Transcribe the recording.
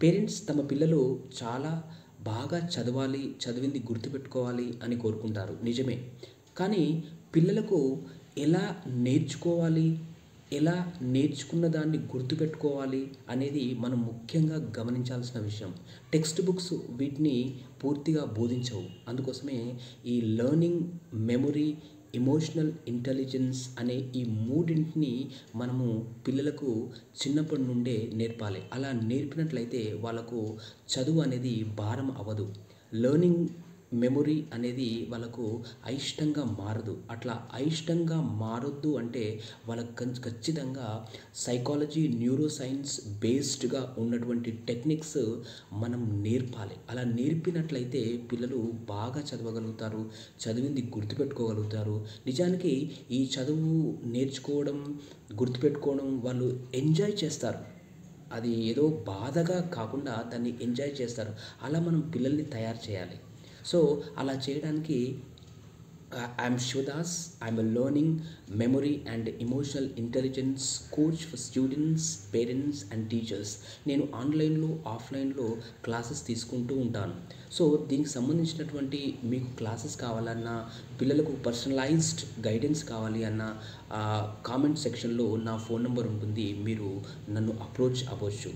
Parents తమ పిల్లలు చాలా బాగా చదవాలి, చదివింది గుర్తుపెట్టుకోవాలి అని కోరుకుంటారు. నిజమే. కానీ పిల్లలకు ఎలా నేర్చుకోవాలి, ఎలా నేర్చుకున్న దాన్ని గుర్తుపెట్టుకోవాలి అనేది మనం ముఖ్యంగా గమనించాల్సిన విషయం. టెక్స్ట్ బుక్స్ వీటిని పూర్తిగా బోధించవు. అందుకోసమే ఈ లెర్నింగ్, మెమొరీ, ఎమోషనల్ ఇంటెలిజెన్స్ అనే ఈ మూడింటిని మనము పిల్లలకు చిన్నప్పటి నుండే నేర్పాలి. అలా నేర్పినట్లయితే వాళ్ళకు చదువు అనేది భారం అవ్వదు. లెర్నింగ్, మెమొరీ అనేది వాళ్ళకు అయిష్టంగా మారదు. అట్లా అయిష్టంగా మారొద్దు అంటే వాళ్ళకు ఖచ్చితంగా సైకాలజీ, న్యూరో సైన్స్ బేస్డ్గా ఉన్నటువంటి టెక్నిక్స్ మనం నేర్పాలి. అలా నేర్పినట్లయితే పిల్లలు బాగా చదవగలుగుతారు, చదివింది గుర్తుపెట్టుకోగలుగుతారు. నిజానికి ఈ చదువు నేర్చుకోవడం, గుర్తుపెట్టుకోవడం వాళ్ళు ఎంజాయ్ చేస్తారు. అది ఏదో బాధగా కాకుండా దాన్ని ఎంజాయ్ చేస్తారు. అలా మనం పిల్లల్ని తయారు చేయాలి. సో అలా చేయడానికి I'm Shivadas. I'm a learning, memory and emotional intelligence coach for students, parents and teachers. నేను ఆన్లైన్లో, ఆఫ్లైన్లో క్లాసెస్ తీసుకుంటూ ఉంటాను. సో దీనికి సంబంధించినటువంటి మీకు క్లాసెస్ కావాలన్నా, పిల్లలకు పర్సనలైజ్డ్ గైడెన్స్ కావాలి అన్నా కామెంట్ సెక్షన్లో నా ఫోన్ నెంబర్ ఉంటుంది. మీరు నన్ను అప్రోచ్ అవ్వచ్చు.